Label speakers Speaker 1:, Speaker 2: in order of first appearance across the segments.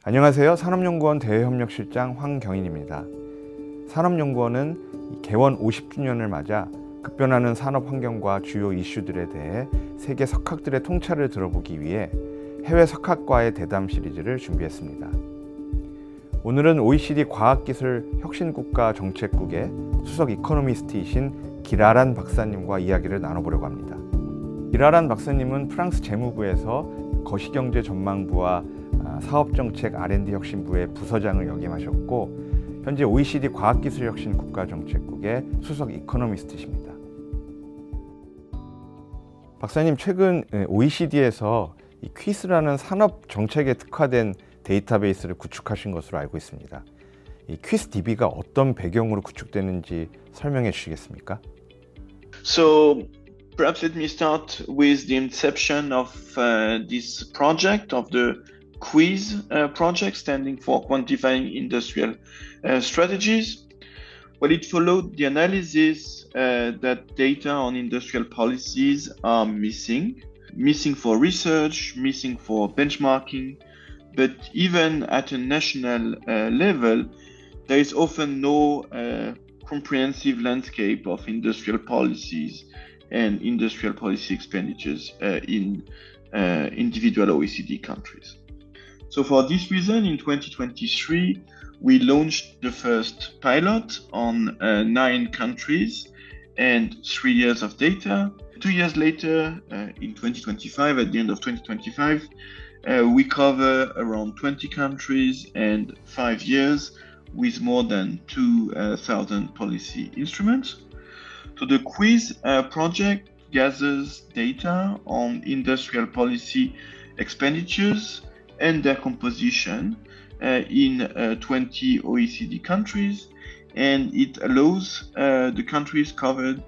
Speaker 1: 안녕하세요. 산업연구원 대외협력실장 황경인입니다. 산업연구원은 개원 50주년을 맞아 급변하는 산업환경과 주요 이슈들에 대해 세계 석학들의 통찰을 들어보기 위해 해외석학과의 대담 시리즈를 준비했습니다. 오늘은 OECD 과학기술혁신국가 정책국의 수석 이코노미스트이신 기라란 박사님과 이야기를 나눠보려고 합니다. 기라란 박사님은 프랑스 재무부에서 거시경제 전망부와 사업정책 R&D혁신부의 부서장을 역임하셨고 현재 OECD 과학기술혁신국가 정책국의 수석 이코노미스트이십니다. 박사님, 최근 OECD에서 이 QuIS라는 산업정책에 특화된 데이터베이스를 구축하신 것으로 알고 있습니다. 이 QuIS DB가 어떤 배경으로 구축되는지 설명해 주시겠습니까?
Speaker 2: So perhaps let me start with the inception of this project, of the QuiS project, standing for Quantifying Industrial Strategies. Well, it followed the analysis that data on industrial policies are missing for research, missing for benchmarking, but even at a national level, there is often no comprehensive landscape of industrial policies and industrial policy expenditures in individual OECD countries. So for this reason, in 2023, we launched the first pilot on 9 countries and 3 years of data. 2 years later, in 2025, at the end of 2025, we cover around 20 countries and 5 years with more than 2,000 policy instruments. So the QuiS project gathers data on industrial policy expenditures and their composition in 20 OECD countries, and it allows the countries covered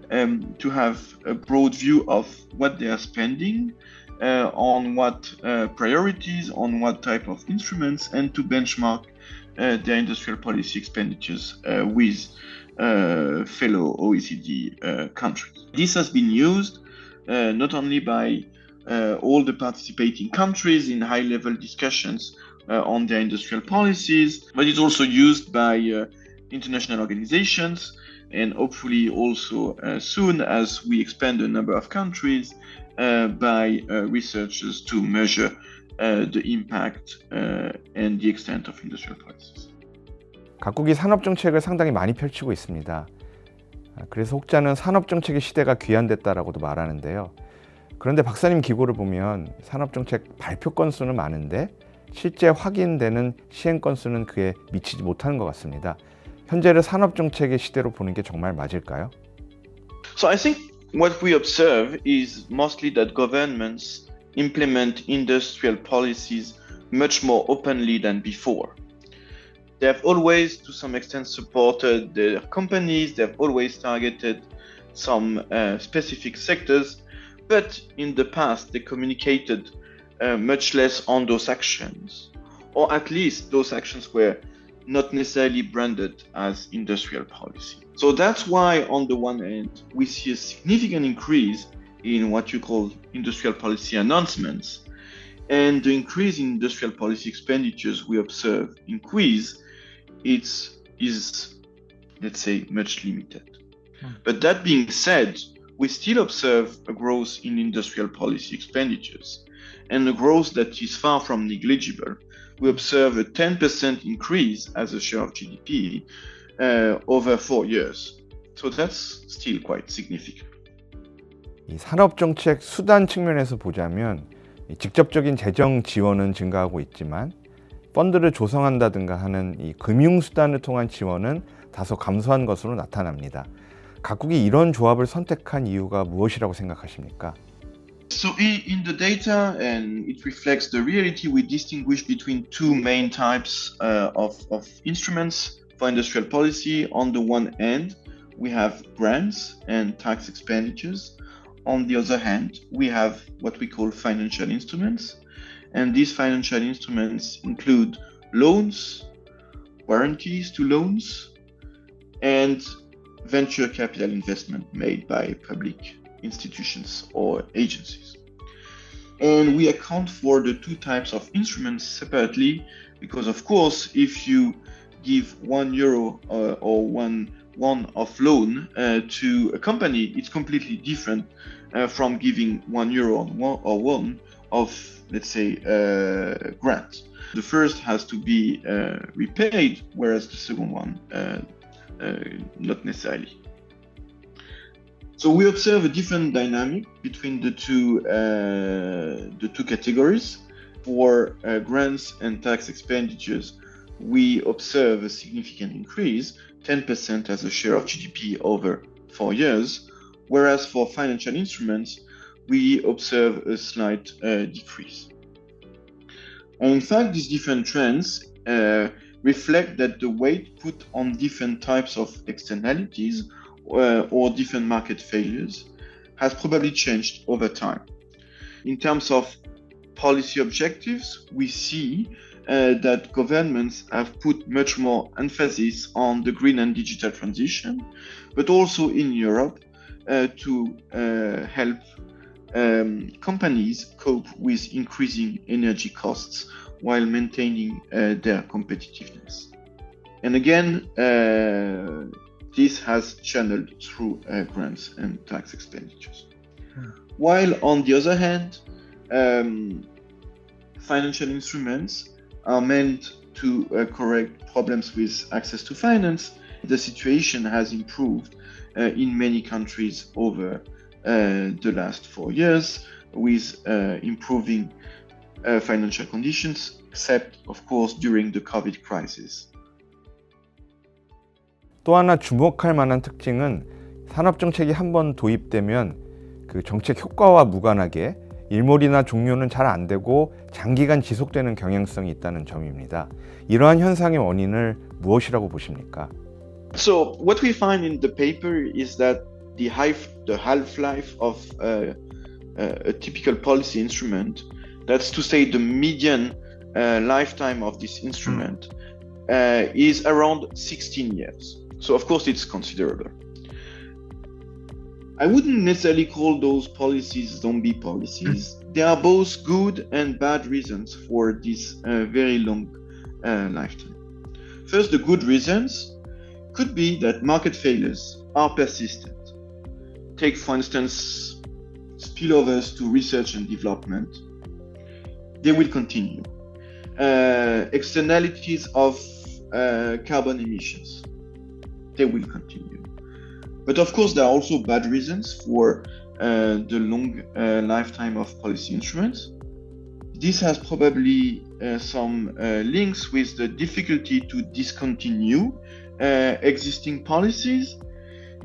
Speaker 2: to have a broad view of what they are spending, on what priorities, on what type of instruments, and to benchmark their industrial policy expenditures with fellow OECD countries. This has been used not only by all the participating countries in high-level discussions on their industrial policies, but it's also used by international organizations, and hopefully also soon, as we expand the number of countries, by researchers to measure the impact and the extent of industrial policies.
Speaker 1: 각국이 산업정책을 상당히 많이 펼치고 있습니다. 그래서 혹자는 산업정책의 시대가 귀환됐다라고도 말하는데요. 그런데 박사님 기고를 보면 산업정책 발표 건수는 많은데 실제 확인되는 시행 건수는 그에 미치지 못하는 것 같습니다. 현재를 산업정책의 시대로 보는 게 정말 맞을까요?
Speaker 2: So I think what we observe is mostly that governments implement industrial policies much more openly than before. They have always, to some extent, supported their companies. They have always targeted some specific sectors. But in the past, they communicated much less on those actions, or at least those actions were not necessarily branded as industrial policy. So that's why, on the one hand, we see a significant increase in what you call industrial policy announcements, and the increase in industrial policy expenditures we observe in QuiS is, let's say, much limited. But that being said, we still observe a growth in industrial policy expenditures, and a growth that is far from negligible. We observe a 10% increase as a share of GDP over 4 years. So that's still quite significant.
Speaker 1: 이 산업정책 수단 측면에서 보자면 직접적인 재정 지원은 증가하고 있지만 펀드를 조성한다든가 하는 이 금융수단을 통한 지원은 다소 감소한 것으로 나타납니다. 각국이 이런 조합을 선택한 이유가 무엇이라고 생각하십니까?
Speaker 2: So in the data, and it reflects the reality, we distinguish between two main types of instruments for industrial policy. On the one hand, we have grants and tax expenditures. On the other hand, we have what we call financial instruments. And these financial instruments include loans, warranties to loans, and venture capital investment made by public institutions or agencies. And we account for the two types of instruments separately because, of course, if you give €1 or one of loan to a company, it's completely different from giving €1 or one of, let's say, grant. The first has to be repaid, whereas the second one not necessarily. So we observe a different dynamic between the two categories. For grants and tax expenditures, we observe a significant increase, 10% as a share of GDP over 4 years, whereas for financial instruments, we observe a slight decrease. And in fact, these different trends reflect that the weight put on different types of externalities or different market failures has probably changed over time. In terms of policy objectives, we see that governments have put much more emphasis on the green and digital transition, but also in Europe to help companies cope with increasing energy costs while maintaining their competitiveness. And again, this has channeled through grants and tax expenditures. While on the other hand, financial instruments are meant to correct problems with access to finance, the situation has improved in many countries over the last 4 years with improving financial conditions, except of course during the COVID crisis.
Speaker 1: 또 하나 주목할 만한 특징은 산업정책이 한번 도입되면 그 정책 효과와 무관하게 일몰이나 종료는 잘 안 되고 장기간 지속되는 경향성이 있다는 점입니다. 이러한 현상의 원인을 무엇이라고 보십니까?
Speaker 2: So what we find in the paper is that the half-life of a typical policy instrument, that's to say the median lifetime of this instrument, is around 16 years. So of course it's considerable. I wouldn't necessarily call those policies zombie policies. There are both good and bad reasons for this very long lifetime. First, the good reasons could be that market failures are persistent. Take, for instance, spillovers to research and development. They will continue. Externalities of carbon emissions. They will continue. But of course, there are also bad reasons for the long lifetime of policy instruments. This has probably some links with the difficulty to discontinue existing policies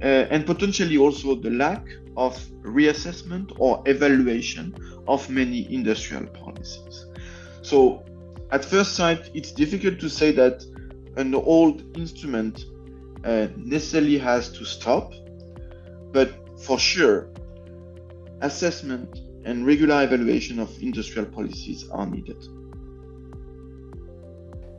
Speaker 2: and potentially also the lack of reassessment or evaluation of many industrial policies. So at first sight, it's difficult to say that an old instrument necessarily has to stop, but for sure, assessment and regular evaluation of industrial policies are needed.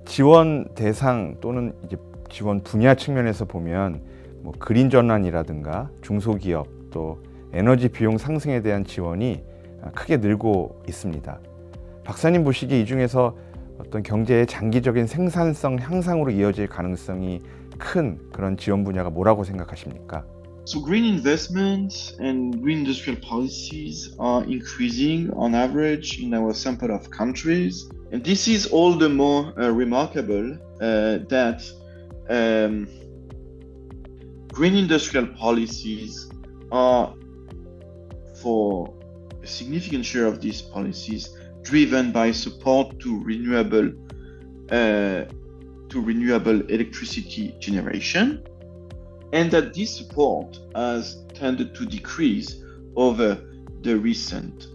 Speaker 1: 지원 대상 또는 이제 지원 분야 측면에서 보면 뭐 그린 전환이라든가 중소기업 또 에너지 비용 상승에 대한 지원이 크게 늘고 있습니다. 박사님 보시기에 이 중에서 어떤 경제의 장기적인 생산성 향상으로 이어질 가능성이 큰 그런 지원 분야가 뭐라고 생각하십니까?
Speaker 2: So green investments and green industrial policies are increasing on average in our sample of countries. And this is all the more remarkable that green industrial policies are, for a significant share of these policies, driven by support to renewable electricity generation, and that this support has tended to decrease over the recent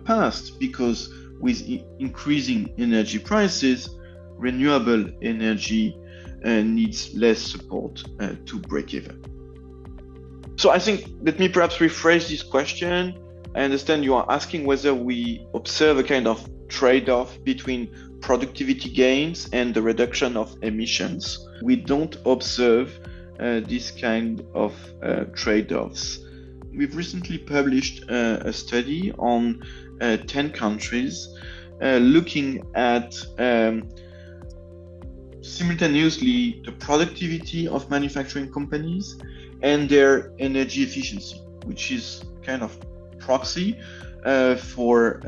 Speaker 2: past because with increasing energy prices, renewable energy needs less support to break even. So I think, let me perhaps rephrase this question. I understand you are asking whether we observe a kind of trade-off between productivity gains and the reduction of emissions. We don't observe this kind of trade-offs. we've recently published a study on 10 countries looking at simultaneously the productivity of manufacturing companies and their energy efficiency, which is kind of proxy for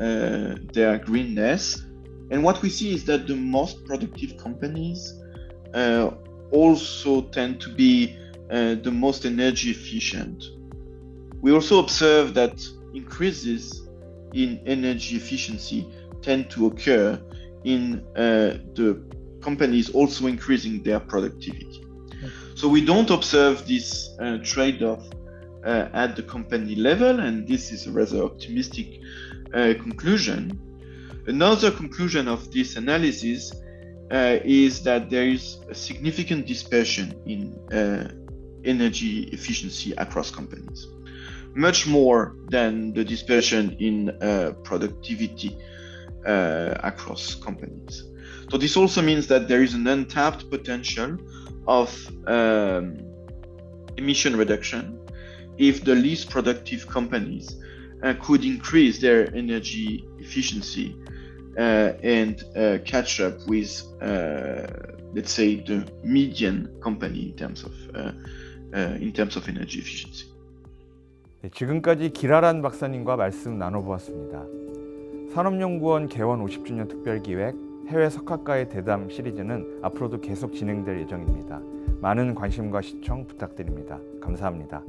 Speaker 2: their greenness. And what we see is that the most productive companies also tend to be the most energy efficient. We also observe that increases in energy efficiency tend to occur in the companies also increasing their productivity. So we don't observe this trade-off at the company level, and this is a rather optimistic conclusion. Another conclusion of this analysis is that there is a significant dispersion in energy efficiency across companies, much more than the dispersion in productivity across companies. So this also means that there is an untapped potential of emission reduction if the least productive companies could increase their energy efficiency and catch up with, let's say, the median company in terms of energy efficiency.
Speaker 1: 네, 지금까지 기라란 박사님과 말씀 나눠보았습니다. 산업연구원 개원 50주년 특별기획 해외석학과의 대담 시리즈는 앞으로도 계속 진행될 예정입니다. 많은 관심과 시청 부탁드립니다. 감사합니다.